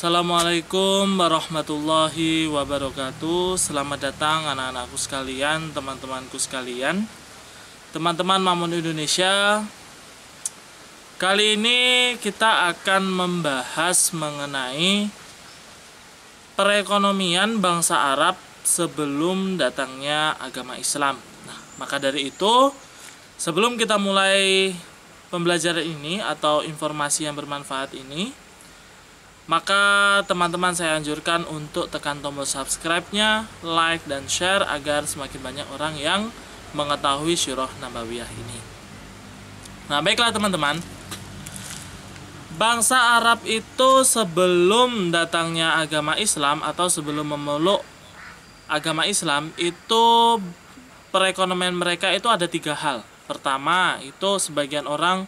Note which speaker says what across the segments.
Speaker 1: Assalamualaikum warahmatullahi wabarakatuh. Selamat datang anak-anakku sekalian, teman-temanku sekalian, teman-teman Mamun Indonesia. Kali ini kita akan membahas mengenai perekonomian bangsa Arab sebelum datangnya agama Islam. Nah, maka dari itu, sebelum kita mulai pembelajaran ini atau informasi yang bermanfaat ini, maka teman-teman saya anjurkan untuk tekan tombol subscribe-nya, like dan share agar semakin banyak orang yang mengetahui Syirah Nabawiyah ini. Nah, baiklah teman-teman. Bangsa Arab itu sebelum datangnya agama Islam atau sebelum memeluk agama Islam itu perekonomian mereka itu ada 3 hal. Pertama, itu sebagian orang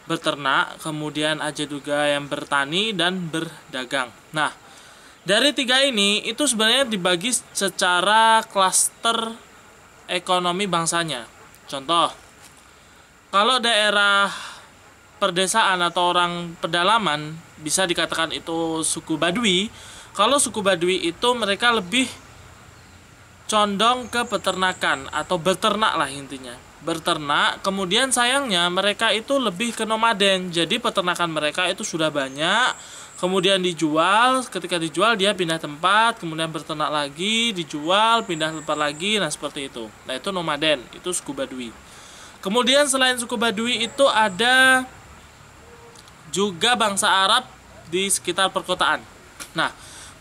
Speaker 1: berternak, kemudian ada juga yang bertani dan berdagang. Nah, dari 3 ini itu sebenarnya dibagi secara klaster ekonomi bangsanya. Contoh, kalau daerah perdesaan atau orang pedalaman bisa dikatakan itu suku Badui. Kalau suku Badui itu mereka lebih condong ke peternakan atau beternak lah intinya. Berternak, kemudian sayangnya mereka itu lebih ke nomaden. Jadi peternakan mereka itu sudah banyak, kemudian dijual, ketika dijual dia pindah tempat, kemudian berternak lagi, dijual, pindah tempat lagi, nah seperti itu. Nah, itu nomaden, itu suku Badui. Kemudian selain suku Badui itu ada juga bangsa Arab di sekitar perkotaan. Nah,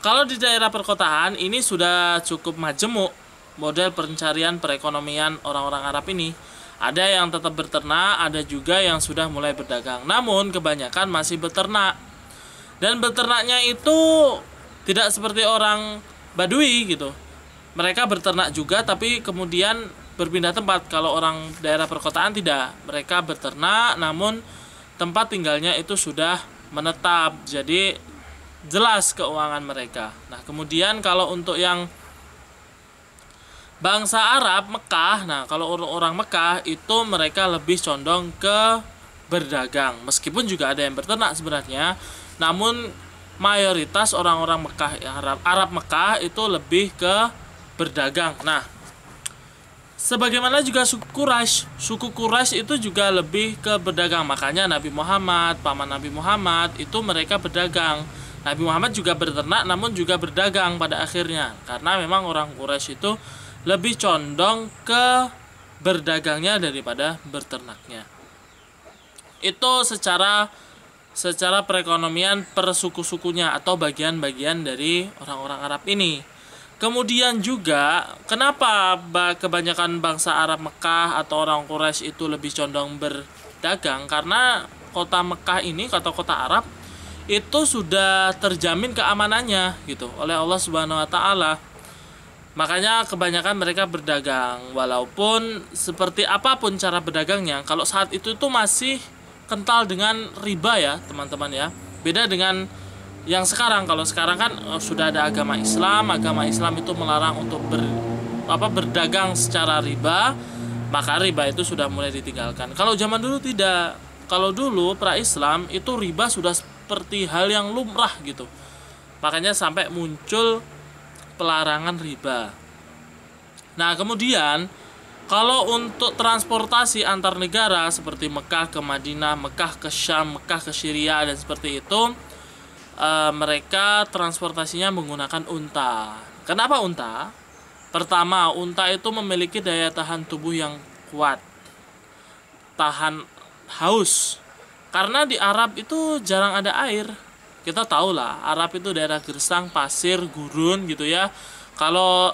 Speaker 1: kalau di daerah perkotaan ini sudah cukup majemuk model pencarian perekonomian orang-orang Arab ini. Ada yang tetap berternak, ada juga yang sudah mulai berdagang. Namun kebanyakan masih beternak. Dan beternaknya itu tidak seperti orang Badui gitu. Mereka berternak juga tapi kemudian berpindah tempat. Kalau orang daerah perkotaan tidak. Mereka beternak namun tempat tinggalnya itu sudah menetap. Jadi jelas keuangan mereka. Nah, kemudian kalau untuk yang bangsa Arab, Mekah, nah kalau orang Mekah itu mereka lebih condong ke berdagang. Meskipun juga ada yang berternak sebenarnya, namun mayoritas orang-orang Mekah, Arab Mekah itu lebih ke berdagang. Nah, sebagaimana juga suku Quraisy itu juga lebih ke berdagang. Makanya Nabi Muhammad, paman Nabi Muhammad itu mereka berdagang. Nabi Muhammad juga berternak namun juga berdagang pada akhirnya. Karena memang orang Quraisy itu lebih condong ke berdagangnya daripada berternaknya. Itu secara perekonomian per suku-sukunya atau bagian-bagian dari orang-orang Arab ini. Kemudian juga kenapa kebanyakan bangsa Arab Mekah atau orang Quraisy itu lebih condong berdagang? Karena kota Mekah ini, kota Arab itu sudah terjamin keamanannya gitu oleh Allah Subhanahu wa taala. Makanya kebanyakan mereka berdagang. Walaupun seperti apapun cara berdagangnya, kalau saat itu masih kental dengan riba ya teman-teman ya. Beda dengan yang sekarang. Kalau sekarang kan sudah ada agama Islam. Agama Islam itu melarang untuk berdagang secara riba. Maka riba itu sudah mulai ditinggalkan. Kalau zaman dulu tidak. Kalau dulu pra-Islam itu riba sudah seperti hal yang lumrah gitu. Makanya sampai muncul pelarangan riba. Nah, kemudian kalau untuk transportasi antar negara seperti Mekah ke Madinah, Mekah ke Syam, Mekah ke Syria dan seperti itu, mereka transportasinya menggunakan unta. Kenapa unta? Pertama, unta itu memiliki daya tahan tubuh yang kuat, tahan haus. Karena di Arab itu jarang ada air. Kita tahu lah, Arab itu daerah gersang, pasir, gurun gitu ya. Kalau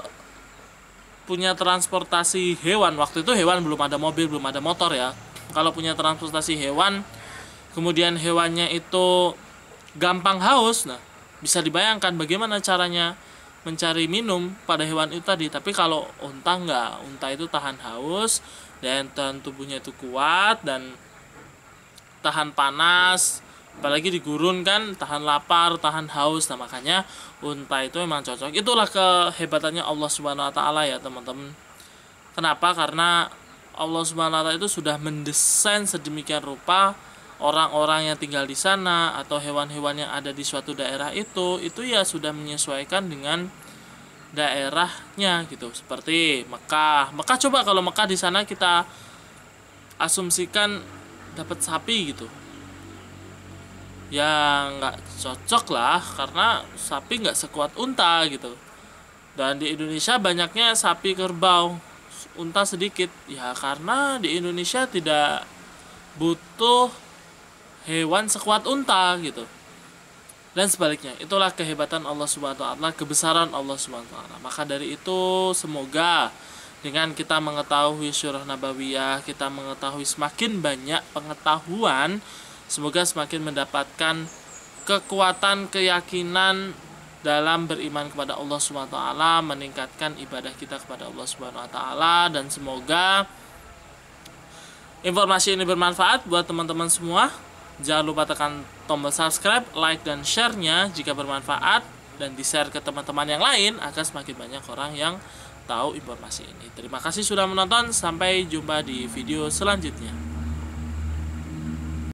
Speaker 1: punya transportasi hewan, waktu itu hewan belum ada mobil, belum ada motor ya. Kalau punya transportasi hewan, kemudian hewannya itu gampang haus, nah bisa dibayangkan bagaimana caranya mencari minum pada hewan itu tadi. Tapi kalau unta enggak, unta itu tahan haus, dan tahan tubuhnya itu kuat dan tahan panas. Apalagi di gurun kan tahan lapar, tahan haus. Nah, makanya unta itu memang cocok. Itulah kehebatannya Allah Subhanahu wa taala ya, teman-teman. Kenapa? Karena Allah Subhanahu wa taala itu sudah mendesain sedemikian rupa orang-orang yang tinggal di sana atau hewan-hewan yang ada di suatu daerah itu ya sudah menyesuaikan dengan daerahnya gitu. Seperti Mekah. Coba kalau Mekah di sana kita asumsikan dapat sapi gitu. Ya nggak cocok lah, karena sapi nggak sekuat unta gitu. Dan di Indonesia banyaknya sapi, kerbau, unta sedikit. Ya karena di Indonesia tidak butuh hewan sekuat unta gitu. Dan sebaliknya, itulah kehebatan Allah Subhanahu wa taala, kebesaran Allah Subhanahu wa taala. Maka dari itu semoga dengan kita mengetahui surah Nabawiyah, kita mengetahui semakin banyak pengetahuan, semoga semakin mendapatkan kekuatan, keyakinan dalam beriman kepada Allah Subhanahu wa taala, meningkatkan ibadah kita kepada Allah Subhanahu wa taala, dan semoga informasi ini bermanfaat buat teman-teman semua. Jangan lupa tekan tombol subscribe, like, dan share-nya jika bermanfaat, dan di-share ke teman-teman yang lain agar semakin banyak orang yang tahu informasi ini. Terima kasih sudah menonton, sampai jumpa di video selanjutnya.